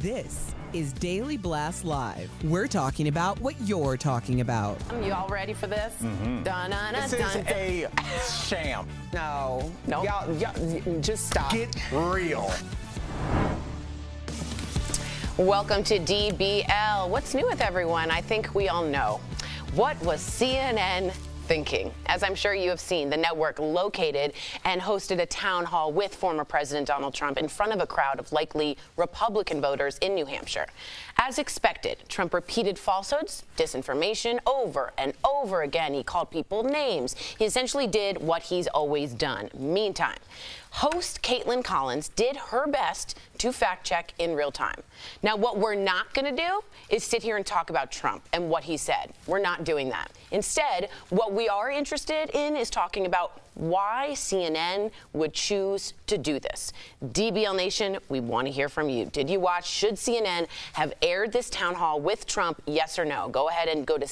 This is Daily Blast Live. We're talking about what you're talking about. You all ready for this? This is a sham. No. Y'all, just stop. Get real. Welcome to DBL. What's new with everyone? I think we all know. What was CNN thinking? As I'm sure you have seen, the network located and hosted a town hall with former President Donald Trump in front of a crowd of likely Republican voters in New Hampshire. As expected, Trump repeated falsehoods, disinformation over and over again. He called people names. He essentially did what he's always done. Meantime, host Caitlin Collins did her best to fact check in real time. Now, what we're not going to do is sit here and talk about Trump and what he said. We're not doing that. Instead, what we are interested in is talking about why CNN would choose to do this. DBL Nation, we want to hear from you. Did you watch? Should CNN have aired this town hall with Trump? Yes or no? Go ahead and go to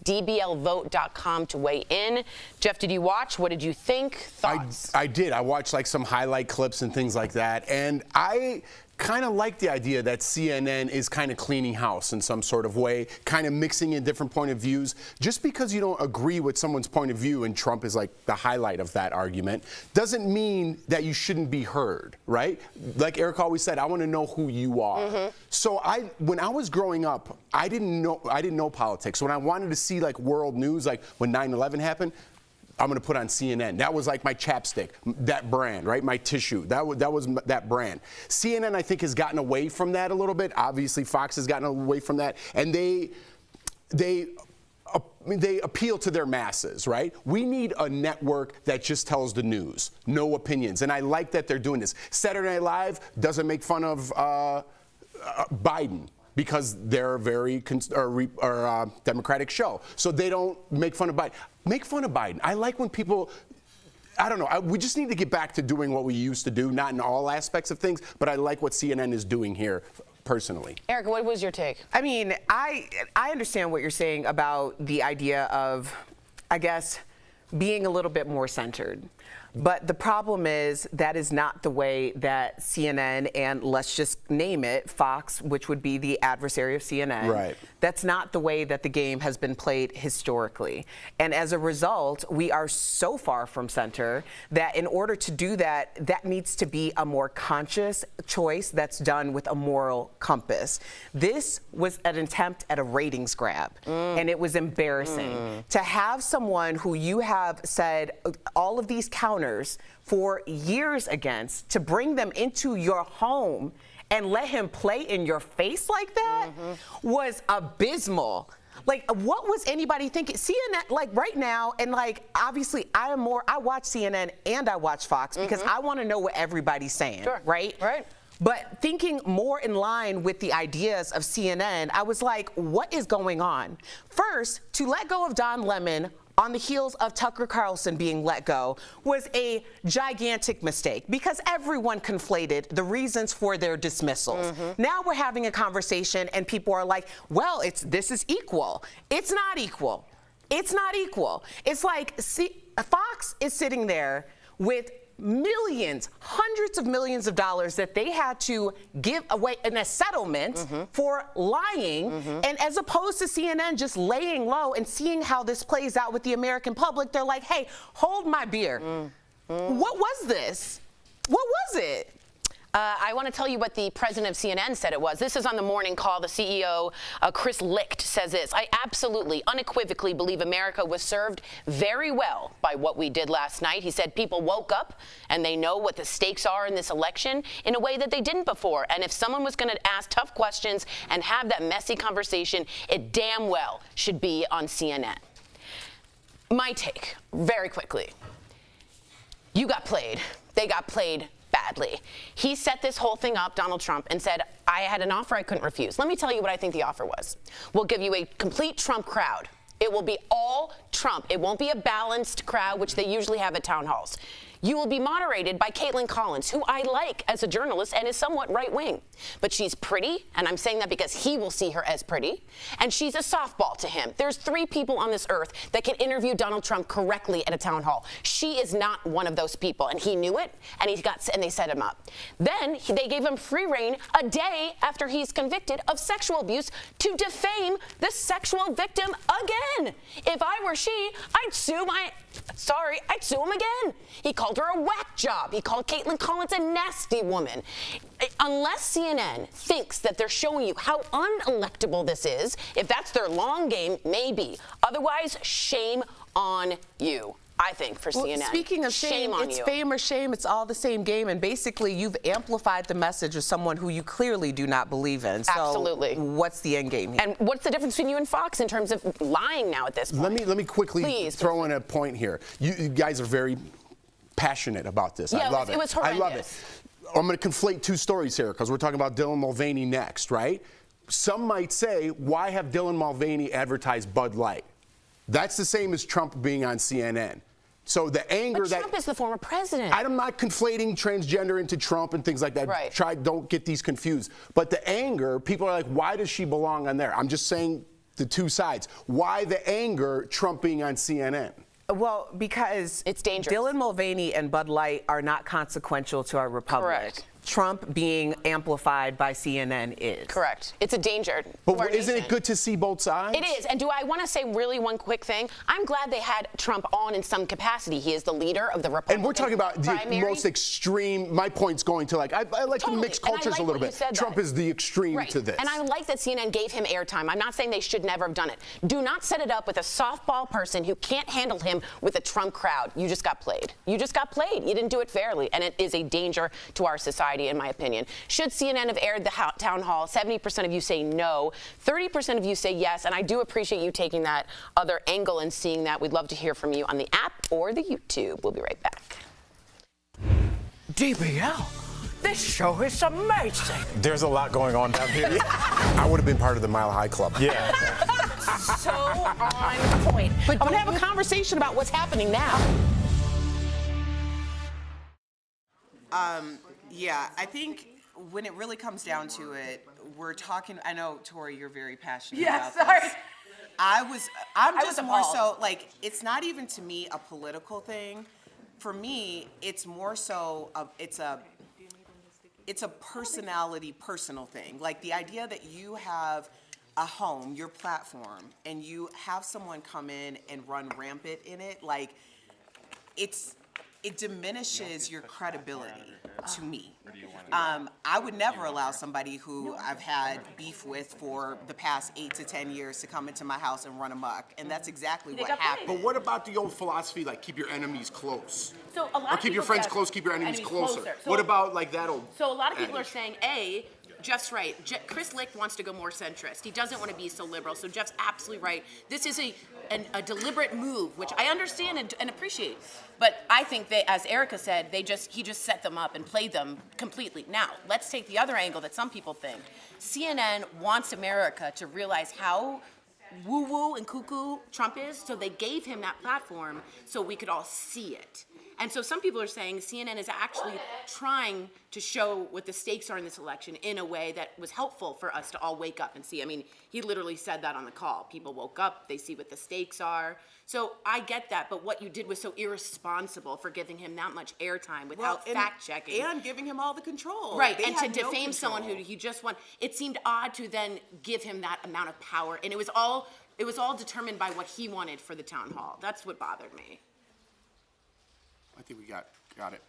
dblvote.com to weigh in. Jeff, did you watch? What did you think? Thoughts? I did. I watched like some highlight clips and things like that. And I kind of like the idea that CNN is kind of cleaning house in some sort of way, kind of mixing in different point of views. Just because you don't agree with someone's point of view, and Trump is like the highlight of that argument, doesn't mean that you shouldn't be heard, right? Like Eric always said, I want to know who you are. So when I was growing up, I didn't know politics. When I wanted to see like world news, like when 9/11 happened, I'm going to put on CNN. That was like my chapstick, that brand, right? My tissue. That was that brand. CNN, I think, has gotten away from that a little bit. Obviously, Fox has gotten away from that. And they appeal to their masses, right? We need a network that just tells the news, no opinions. And I like that they're doing this. Saturday Night Live doesn't make fun of Biden, because they're a very Democratic show. So they don't make fun of Biden. Make fun of Biden. I like when people, I don't know, we just need to get back to doing what we used to do, not in all aspects of things, but I like what CNN is doing here personally. Erica, what was your take? I mean, I understand what you're saying about the idea of, I guess, being a little bit more centered. But the problem is that is not the way that CNN and, let's just name it, Fox, which would be the adversary of CNN. Right. That's not the way that the game has been played historically. And as a result, we are so far from center that in order to do that, that needs to be a more conscious choice that's done with a moral compass. This was an attempt at a ratings grab, and it was embarrassing. To have someone who you have said all of these counters for years against, to bring them into your home and let him play in your face like that was abysmal. Like, what was anybody thinking? CNN, like right now, and like obviously I watch CNN and I watch Fox because I want to know what everybody's saying, right? Right. But thinking more in line with the ideas of CNN, I was like, what is going on? First, to let go of Don Lemon on the heels of Tucker Carlson being let go was a gigantic mistake because everyone conflated the reasons for their dismissals. Now we're having a conversation and people are like, well, this is equal. It's not equal. It's not equal. It's like, Fox is sitting there with millions, hundreds of millions of dollars that they had to give away in a settlement for lying, and as opposed to CNN just laying low and seeing how this plays out with the American public, they're like, hey, hold my beer. What was this? What was it? I want to tell you what the president of CNN said it was. This is on the morning call. The CEO, Chris Licht, says this: I absolutely, unequivocally believe America was served very well by what we did last night. He said people woke up and they know what the stakes are in this election in a way that they didn't before. And if someone was going to ask tough questions and have that messy conversation, it damn well should be on CNN. My take, very quickly. You got played. They got played badly. He set this whole thing up, Donald Trump, and said, I had an offer I couldn't refuse. Let me tell you what I think the offer was. We'll give you a complete Trump crowd. It will be all Trump. It won't be a balanced crowd, which they usually have at town halls. You will be moderated by Caitlin Collins, who I like as a journalist and is somewhat right-wing. But she's pretty, and I'm saying that because he will see her as pretty, and she's a softball to him. There's 3 people on this earth that can interview Donald Trump correctly at a town hall. She is not one of those people, and he knew it, and they set him up. Then they gave him free reign a day after he's convicted of sexual abuse to defame the sexual victim again. If I were she, I'd sue him again. He called her a whack job. He called Caitlin Collins a nasty woman. Unless CNN thinks that they're showing you how unelectable this is, if that's their long game, maybe. Otherwise, shame on you. I think, for CNN. Speaking of shame, it's fame or shame. It's all the same game. And basically, you've amplified the message of someone who you clearly do not believe in. So absolutely. What's the end game here? And what's the difference between you and Fox in terms of lying now at this point? Let me quickly throw in a point here. You guys are very passionate about this. Yeah, I love it. It was horrendous. I love it. I'm going to conflate 2 stories here because we're talking about Dylan Mulvaney next, right? Some might say, why have Dylan Mulvaney advertised Bud Light? That's the same as Trump being on CNN. So the anger but Trump is the former president. I'm not conflating transgender into Trump and things like that. Right. Don't get these confused. But the anger, people are like, why does she belong on there? I'm just saying the 2 sides. Why the anger, Trump being on CNN? Well, because it's dangerous. Dylan Mulvaney and Bud Light are not consequential to our republic. Correct. Trump being amplified by CNN is. Correct. It's a danger. But isn't it good to see both sides? It is. And do I want to say really one quick thing? I'm glad they had Trump on in some capacity. He is the leader of the Republican And we're talking about primary. the most extreme. My point's going to I like to mix cultures a little bit. Trump is the extreme to this. And I like that CNN gave him airtime. I'm not saying they should never have done it. Do not set it up with a softball person who can't handle him with a Trump crowd. You just got played. You just got played. You didn't do it fairly. And it is a danger to our society, in my opinion. Should CNN have aired the town hall? 70% of you say no. 30% of you say yes. And I do appreciate you taking that other angle and seeing that. We'd love to hear from you on the app or the YouTube. We'll be right back. DBL, this show is amazing. There's a lot going on down here. I would have been part of the Mile High Club. Yeah. So on point. But I want to have a conversation about what's happening now. Yeah, I think when it really comes down to it, we're talking. I know, Tori, you're very passionate about this. I'm just more so like, it's not even to me a political thing. For me, it's more so it's a personal thing. Like the idea that you have a home, your platform, and you have someone come in and run rampant in it, like it diminishes your credibility to me. I would never allow somebody who I've had beef with for the past 8 to 10 years to come into my house and run amok, and that's exactly what happened. But what about the old philosophy, like keep your enemies close? So a lot or of keep your people friends get close, keep your enemies closer. So, What about like that old So a lot of people adage? are saying, A, Jeff's right. Chris Licht wants to go more centrist. He doesn't want to be so liberal. So Jeff's absolutely right. This is a deliberate move, which I understand and appreciate. But I think they, as Erica said, he just set them up and played them completely. Now, let's take the other angle that some people think. CNN wants America to realize how woo-woo and cuckoo Trump is, so they gave him that platform so we could all see it. And so some people are saying CNN is actually trying to show what the stakes are in this election in a way that was helpful for us to all wake up and see. I mean, he literally said that on the call. People woke up, they see what the stakes are. So I get that, but what you did was so irresponsible for giving him that much airtime without fact-checking. And giving him all the control. Right, and to defame someone who he just won. It seemed odd to then give him that amount of power, and it was all determined by what he wanted for the town hall. That's what bothered me. I think we got it.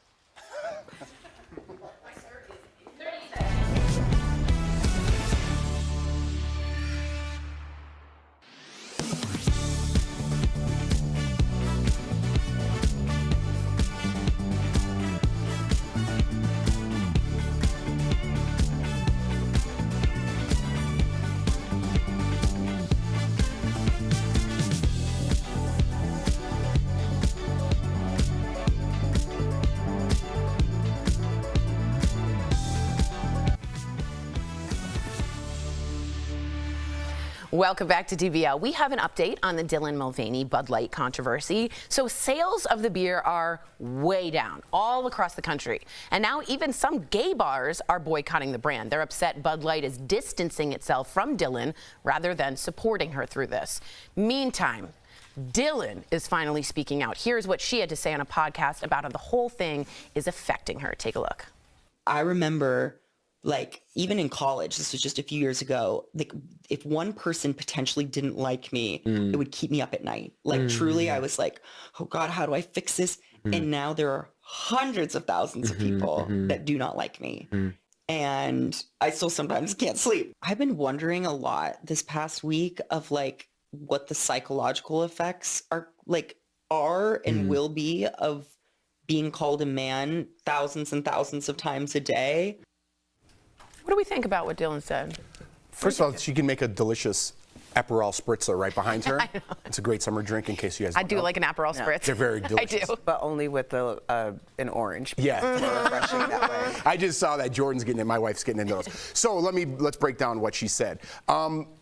Welcome back to DBL. We have an update on the Dylan Mulvaney Bud Light controversy. So sales of the beer are way down all across the country. And now even some gay bars are boycotting the brand. They're upset Bud Light is distancing itself from Dylan rather than supporting her through this. Meantime, Dylan is finally speaking out. Here's what she had to say on a podcast about how the whole thing is affecting her. Take a look. I remember, like, even in college, this was just a few years ago, like, if one person potentially didn't like me, it would keep me up at night. Like, truly, I was like, oh God, how do I fix this? And now there are hundreds of thousands of people that do not like me. And I still sometimes can't sleep. I've been wondering a lot this past week of, like, what the psychological effects are and will be of being called a man thousands and thousands of times a day. What do we think about what Dylan said? First of all, she can make a delicious Aperol spritzer right behind her. It's a great summer drink in case you guys I don't do know. like an Aperol spritz. They're very delicious. I do. But only with an orange. Yeah. More refreshing that way. I just saw that Jordan's getting it, my wife's getting into those. So let's break down what she said.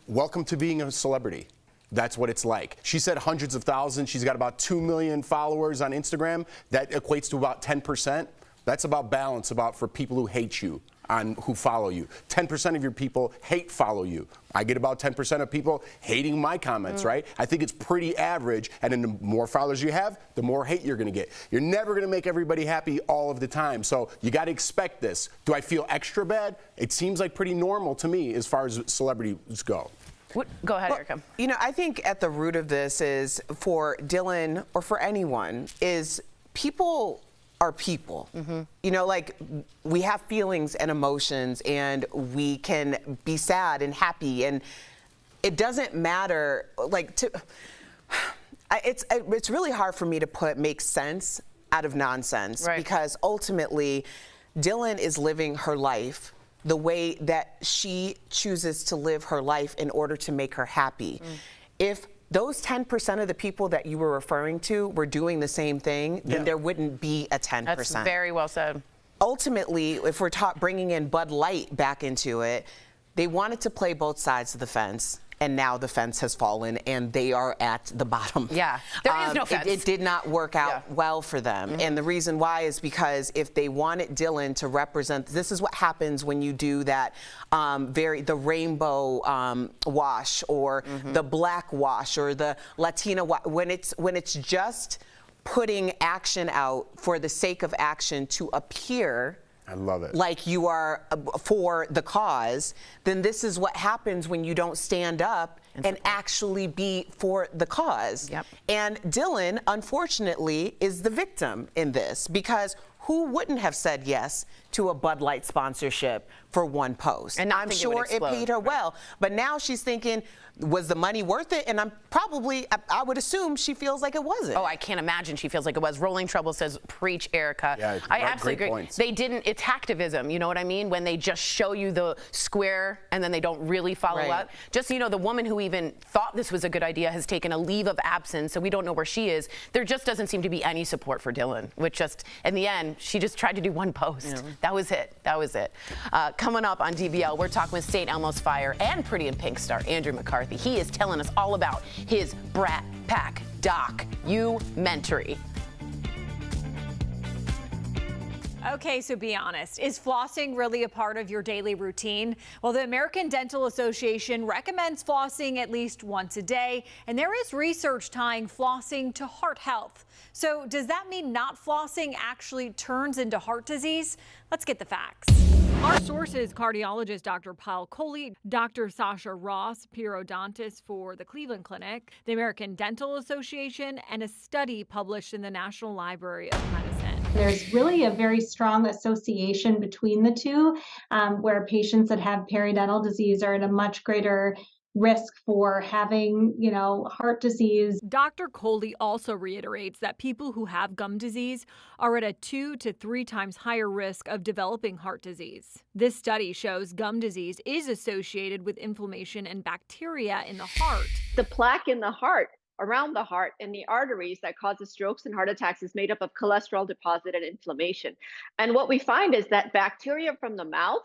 Welcome to being a celebrity. That's what it's like. She said hundreds of thousands. She's got about 2 million followers on Instagram. That equates to about 10%. That's about balance, about for people who hate you, who follow you. 10% of your people follow you. I get about 10% of people hating my comments, right? I think it's pretty average, and then the more followers you have, the more hate you're gonna get. You're never gonna make everybody happy all of the time, so you gotta expect this. Do I feel extra bad? It seems like pretty normal to me as far as celebrities go. Go ahead, Erica. You know, I think at the root of this is, for Dylan or for anyone, is people are people. You know, like, we have feelings and emotions, and we can be sad and happy, and it doesn't matter. Like, it's really hard for me to make sense out of nonsense, because ultimately, Dylan is living her life the way that she chooses to live her life in order to make her happy. If those 10% of the people that you were referring to were doing the same thing, then there wouldn't be a 10%. That's very well said. Ultimately, if we're bringing in Bud Light back into it, they wanted to play both sides of the fence. And now the fence has fallen, and they are at the bottom. Yeah, there is no fence. It did not work out well for them. And the reason why is because if they wanted Dylan to represent, this is what happens when you do that the rainbow wash, or the black wash, or the Latina wash, when it's just putting action out for the sake of action to appear, I love it, like you are for the cause, then this is what happens when you don't stand up and actually be for the cause. And Dylan, unfortunately, is the victim in this, because who wouldn't have said yes to a Bud Light sponsorship for one post? And I'm sure it paid her well. But now she's thinking, was the money worth it? And I would assume she feels like it wasn't. Oh, I can't imagine she feels like it was. Rolling Trouble says, preach, Erica. Yeah, I absolutely agree. Points. They didn't, it's hacktivism, you know what I mean? When they just show you the square and then they don't really follow up. Just so you know, the woman who even thought this was a good idea has taken a leave of absence, so we don't know where she is. There just doesn't seem to be any support for Dylan, which just, in the end, she just tried to do one post. That was it. That was it. Coming up on DBL, we're talking with St. Elmo's Fire and Pretty in Pink star Andrew McCarthy. He is telling us all about his Brat Pack documentary. Okay, so be honest. Is flossing really a part of your daily routine? Well, the American Dental Association recommends flossing at least once a day, and there is research tying flossing to heart health. So does that mean not flossing actually turns into heart disease? Let's get the facts. Our sources: cardiologist Dr. Paul Coley, Dr. Sasha Ross, periodontist for the Cleveland Clinic, the American Dental Association, and a study published in the National Library of Medicine. There's really a very strong association between the two, where patients that have periodontal disease are at a much greater risk for having, heart disease. Dr. Coley also reiterates that people who have gum disease are at a 2 to 3 times higher risk of developing heart disease. This study shows gum disease is associated with inflammation and bacteria in the heart. The plaque in the heart, around the heart and the arteries that causes strokes and heart attacks, is made up of cholesterol deposit and inflammation. And what we find is that bacteria from the mouth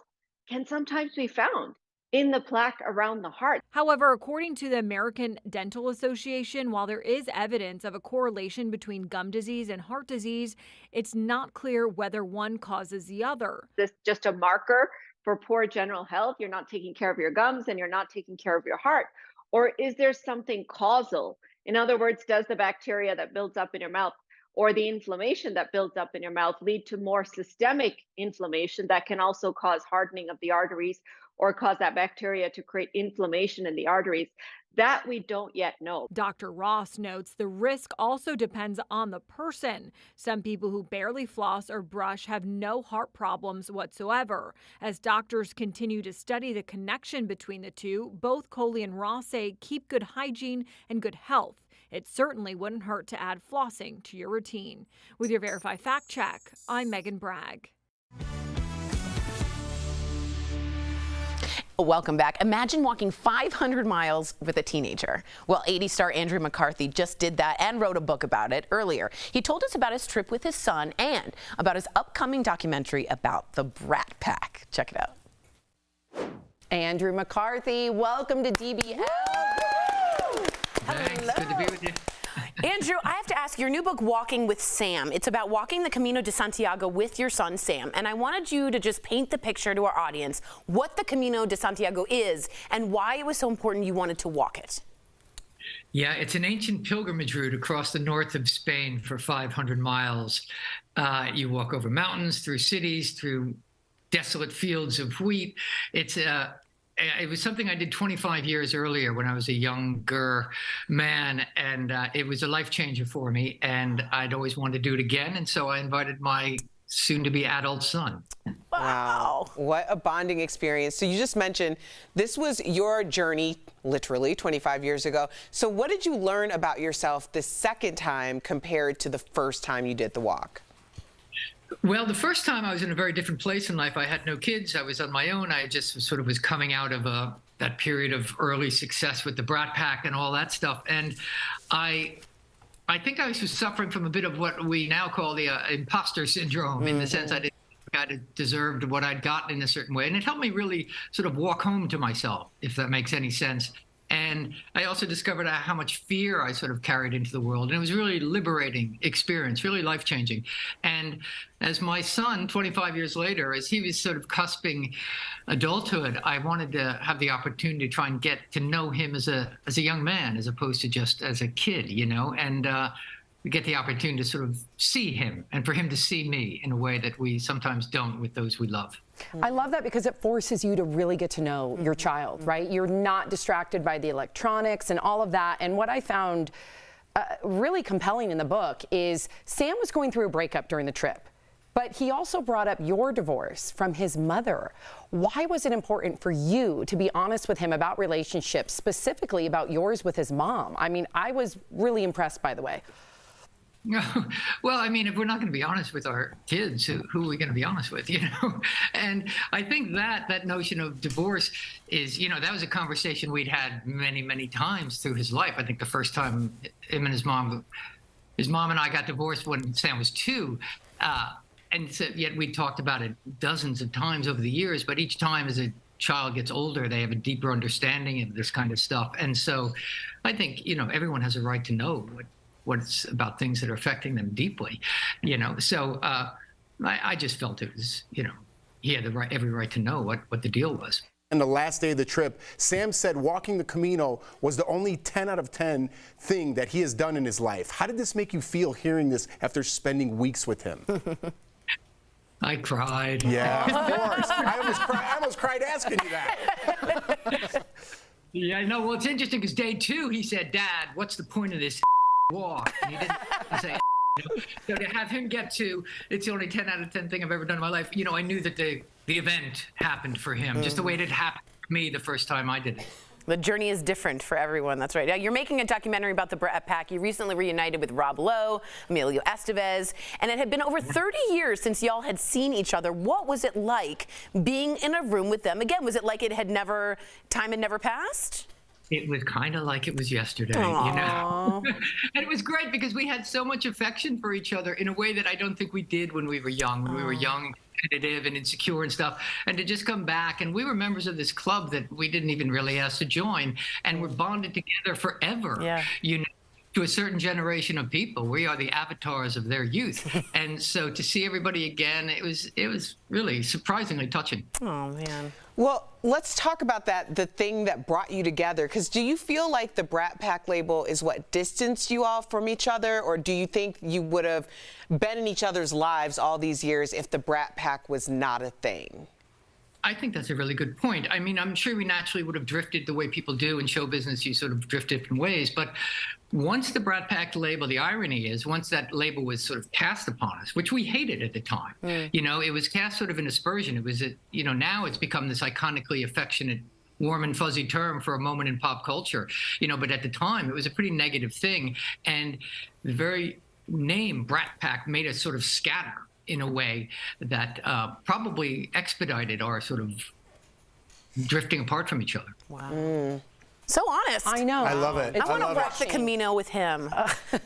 can sometimes be found in the plaque around the heart. However, according to the American Dental Association, while there is evidence of a correlation between gum disease and heart disease, it's not clear whether one causes the other. This is just a marker for poor general health. You're not taking care of your gums and you're not taking care of your heart. Or is there something causal? In other words, does the bacteria that builds up in your mouth or the inflammation that builds up in your mouth lead to more systemic inflammation that can also cause hardening of the arteries or cause that bacteria to create inflammation in the arteries? That we don't yet know. Dr. Ross notes the risk also depends on the person. Some people who barely floss or brush have no heart problems whatsoever. As doctors continue to study the connection between the two, both Coley and Ross say keep good hygiene and good health. It certainly wouldn't hurt to add flossing to your routine. With your Verify Fact Check, I'm Megan Bragg. Welcome back. Imagine walking 500 miles with a teenager. Well, 80 star Andrew McCarthy just did that and wrote a book about it earlier. He told us about his trip with his son and about his upcoming documentary about the Brat Pack. Check it out. Andrew McCarthy, welcome to DBL. Thanks. Good to be with you. Andrew, I have to ask, your new book, Walking with Sam, it's about walking the Camino de Santiago with your son, Sam. And I wanted you to just paint the picture to our audience, what the Camino de Santiago is and why it was so important you wanted to walk it. Yeah, it's an ancient pilgrimage route across the north of Spain for 500 miles. You walk over mountains, through cities, through desolate fields of wheat. It was something I did 25 years earlier when I was a younger man, and it was a life changer for me, and I'd always wanted to do it again, and so I invited my soon-to-be adult son. Wow, what a bonding experience. So you just mentioned this was your journey, literally 25 years ago. So what did you learn about yourself the second time compared to the first time you did the walk? Well, the first time I was in a very different place in life. I had no kids. I was on my own. I just sort of was coming out of that period of early success with the Brat Pack and all that stuff. And I think I was suffering from a bit of what we now call the imposter syndrome, in the sense I didn't think I deserved what I'd gotten in a certain way. And it helped me really sort of walk home to myself, if that makes any sense. And I also discovered how much fear I sort of carried into the world. And it was a really liberating experience, really life-changing. And as my son, 25 years later, as he was sort of cusping adulthood, I wanted to have the opportunity to try and get to know him as a young man, as opposed to just as a kid, you know, and get the opportunity to sort of see him and for him to see me in a way that we sometimes don't with those we love. I love that because it forces you to really get to know your child, right? You're not distracted by the electronics and all of that. And what I found really compelling in the book is Sam was going through a breakup during the trip, but he also brought up your divorce from his mother. Why was it important for you to be honest with him about relationships, specifically about yours with his mom? I mean, I was really impressed, by the way. Well, I mean, if we're not going to be honest with our kids, who are we going to be honest with, you know? And I think that notion of divorce is, you know, that was a conversation we'd had many, many times through his life. I think the first time him and his mom and I got divorced when Sam was 2. And so, yet we talked about it dozens of times over the years, but each time as a child gets older, they have a deeper understanding of this kind of stuff. And so I think, you know, everyone has a right to know what's about things that are affecting them deeply, you know. So I just felt it was, you know, he had every right to know what the deal was. On the last day of the trip, Sam said walking the Camino was the only 10 out of 10 thing that he has done in his life. How did this make you feel hearing this after spending weeks with him? I cried. Yeah, of course. I almost cried asking you that. Yeah, I know. Well, it's interesting because day 2, he said, "Dad, what's the point of this walk?" And he didn't say, so to have him get to, it's the only 10 out of 10 thing I've ever done in my life. You know, I knew that the event happened for him, just the way it had happened to me the first time I did it. The journey is different for everyone. That's right. Now, you're making a documentary about the Brat Pack. You recently reunited with Rob Lowe, Emilio Estevez, and it had been over 30 years since y'all had seen each other. What was it like being in a room with them again? Was it like time had never passed? It was kind of like it was yesterday, Aww. You know? And it was great because we had so much affection for each other in a way that I don't think we did when we were young. When we were young, competitive and insecure and stuff, and to just come back. And we were members of this club that we didn't even really ask to join, and we're bonded together forever. Yeah. You know, to a certain generation of people, we are the avatars of their youth. And so to see everybody again, it was really surprisingly touching. Oh man. Well, let's talk about that, the thing that brought you together. Because do you feel like the Brat Pack label is what distanced you all from each other? Or do you think you would have been in each other's lives all these years if the Brat Pack was not a thing? I think that's a really good point. I mean, I'm sure we naturally would have drifted the way people do in show business. You sort of drift different ways. But once the Brat Pack label, the irony is, once that label was sort of cast upon us, which we hated at the time, you know, it was cast sort of in aspersion. It was, you know, now it's become this iconically affectionate, warm and fuzzy term for a moment in pop culture, you know, but at the time it was a pretty negative thing. And the very name Brat Pack made us sort of scatter in a way that probably expedited our sort of drifting apart from each other. Wow. So honest. I know. I love it. I want to love walk the Camino with him.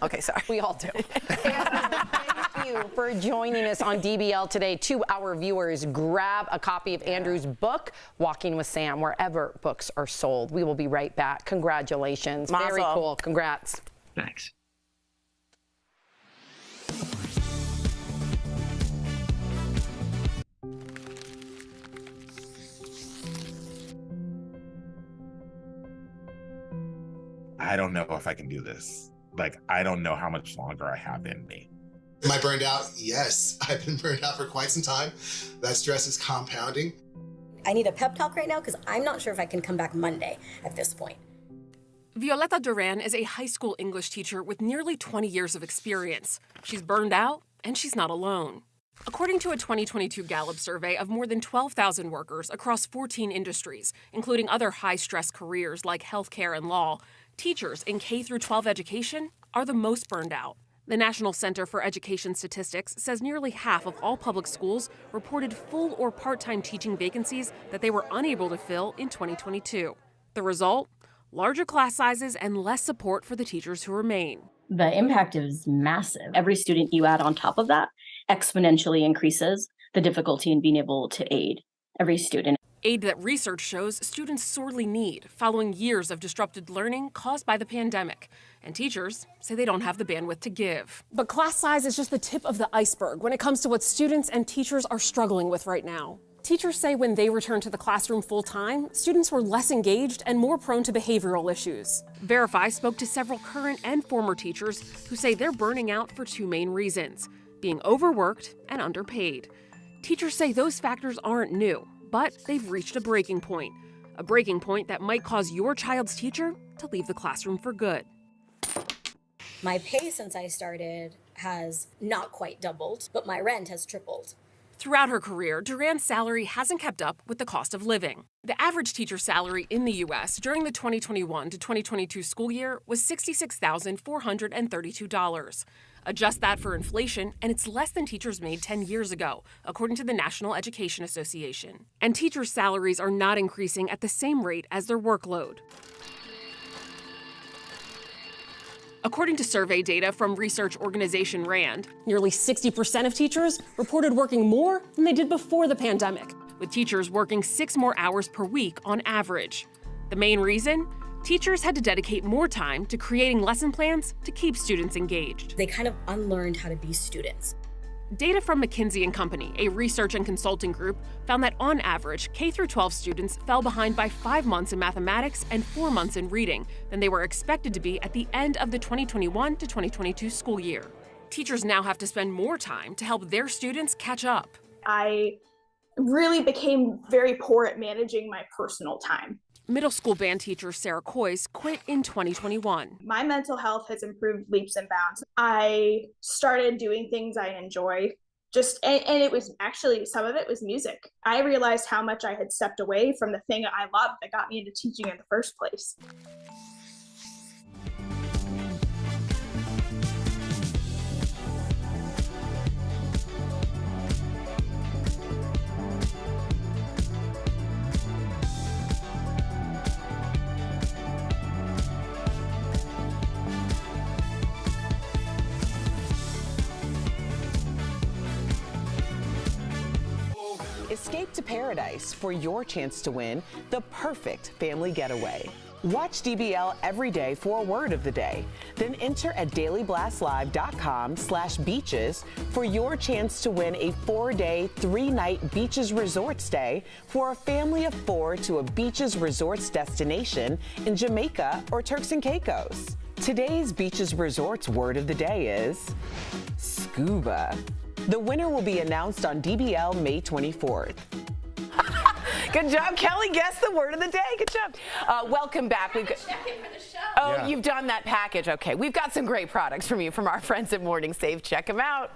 Okay, sorry. We all do. Thank you for joining us on DBL today. To our viewers, grab a copy of Andrew's book, Walking with Sam, wherever books are sold. We will be right back. Congratulations. Mazel. Very cool. Congrats. Thanks. I don't know if I can do this. Like, I don't know how much longer I have in me. Am I burned out? Yes, I've been burned out for quite some time. That stress is compounding. I need a pep talk right now because I'm not sure if I can come back Monday at this point. Violeta Duran is a high school English teacher with nearly 20 years of experience. She's burned out, and she's not alone. According to a 2022 Gallup survey of more than 12,000 workers across 14 industries, including other high-stress careers like healthcare and law, teachers in K-12 education are the most burned out. The National Center for Education Statistics says nearly half of all public schools reported full or part-time teaching vacancies that they were unable to fill in 2022. The result? Larger class sizes and less support for the teachers who remain. The impact is massive. Every student you add on top of that exponentially increases the difficulty in being able to aid every student. Aid that research shows students sorely need following years of disrupted learning caused by the pandemic. And teachers say they don't have the bandwidth to give. But class size is just the tip of the iceberg when it comes to what students and teachers are struggling with right now. Teachers say when they returned to the classroom full-time, students were less engaged and more prone to behavioral issues. Verify spoke to several current and former teachers who say they're burning out for two main reasons: being overworked and underpaid. Teachers say those factors aren't new, but they've reached a breaking point that might cause your child's teacher to leave the classroom for good. My pay since I started has not quite doubled, but my rent has tripled. Throughout her career, Duran's salary hasn't kept up with the cost of living. The average teacher salary in the U.S. during the 2021 to 2022 school year was $66,432. Adjust that for inflation, and it's less than teachers made 10 years ago, according to the National Education Association. And teachers' salaries are not increasing at the same rate as their workload. According to survey data from research organization RAND, nearly 60% of teachers reported working more than they did before the pandemic, with teachers working 6 more hours per week on average. The main reason? Teachers had to dedicate more time to creating lesson plans to keep students engaged. They kind of unlearned how to be students. Data from McKinsey & Company, a research and consulting group, found that on average, K-12 students fell behind by 5 months in mathematics and 4 months in reading than they were expected to be at the end of the 2021 to 2022 school year. Teachers now have to spend more time to help their students catch up. I really became very poor at managing my personal time. Middle school band teacher Sarah Coyce quit in 2021. My mental health has improved leaps and bounds. I started doing things I enjoy. And it was actually, some of it was music. I realized how much I had stepped away from the thing I loved that got me into teaching in the first place. escape to paradise for your chance to win the perfect family getaway. Watch DBL every day for a word of the day. Then enter at dailyblastlive.com/beaches for your chance to win a 4-day, 3-night beaches resort stay for a family of 4 to a beaches resorts destination in Jamaica or Turks and Caicos. Today's beaches resorts word of the day is scuba. The winner will be announced on DBL May 24th. Good job, Kelly. Guess the word of the day. Good job. Welcome back. We've got Yeah. You've done that package. Okay, we've got some great products from you from our friends at Morning Save. Check them out.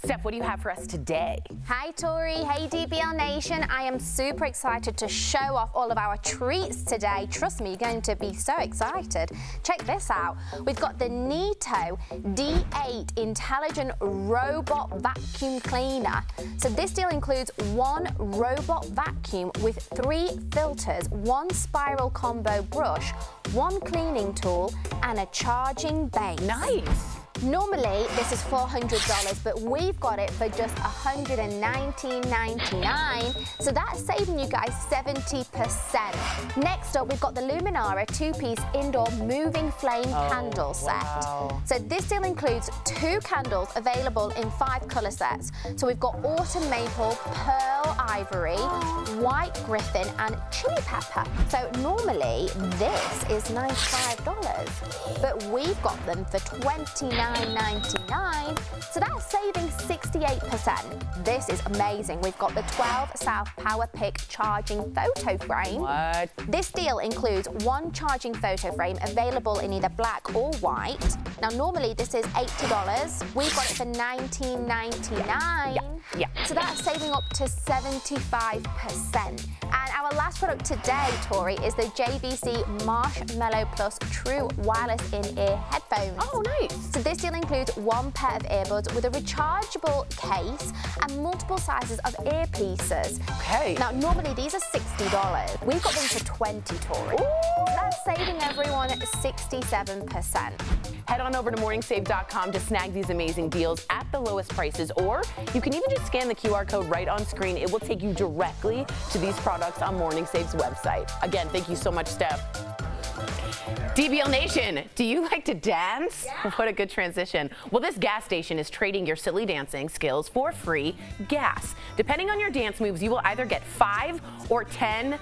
Steph, what do you have for us today? Hi Tori, hey DBL Nation. I am super excited to show off all of our treats today. Trust me, you're going to be so excited. Check this out. We've got the Neato D8 Intelligent Robot Vacuum Cleaner. So this deal includes one robot vacuum with 3 filters, 1 spiral combo brush, 1 cleaning tool, and a charging base. Nice. Normally, this is $400, but we've got it for just $119.99. So that's saving you guys 70%. Next up, we've got the Luminara 2-piece indoor moving flame candle set. So this deal includes 2 candles available in 5 color sets. So we've got autumn maple, pearl ivory, white griffin, and chili pepper. So normally, this is $95, but we've got them for $29.99. So that's saving 68%. This is amazing. We've got the 12 South Power Pick charging photo frame. What? This deal includes 1 charging photo frame available in either black or white. Now normally this is $80. We've got it for $19.99. Yeah. So that's saving up to 75%. And our last product today, Tori, is the JVC Marshmallow Plus True Wireless In-Ear Headphones. Oh, nice. So this deal includes 1 pair of earbuds with a rechargeable case and multiple sizes of earpieces. Okay. Now, normally these are $60. We've got them for $20, Tori. That's saving everyone 67%. Head on over to morningsave.com to snag these amazing deals at the lowest prices, or you can even just scan the QR code right on screen. It will take you directly to these products on Morning Save's website. Again, thank you so much, Steph. DBL Nation, do you like to dance? Yeah. What a good transition. Well, this gas station is trading your silly dancing skills for free gas. Depending on your dance moves, you will either get $5 or $10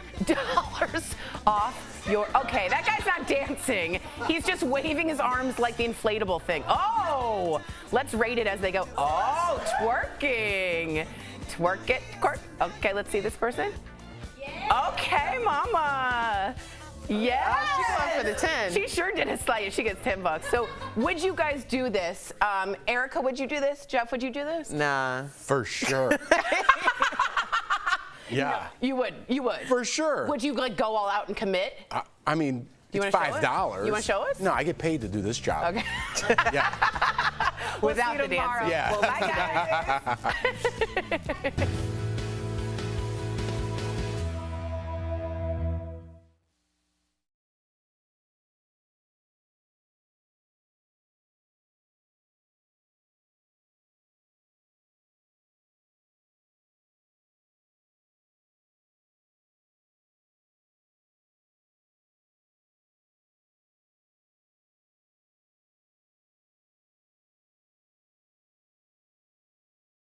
off your... Okay, that guy's not dancing. He's just waving his arms like the inflatable thing. Oh, let's rate it as they go. Oh, twerking. Twerk it, twerk. Okay, let's see this person. Yeah. Okay, mama. Yeah, she's going for the 10. She sure did a slide. She gets $10. So, would you guys do this? Erica, would you do this? Jeff, would you do this? Nah. For sure. Yeah. You would. You would. For sure. Would you like go all out and commit? I mean, You it's wanna show us? $5. You wanna show us? No, I get paid to do this job. Okay. Yeah. Without the tomorrow. dancing. Yeah. Well, bye guys.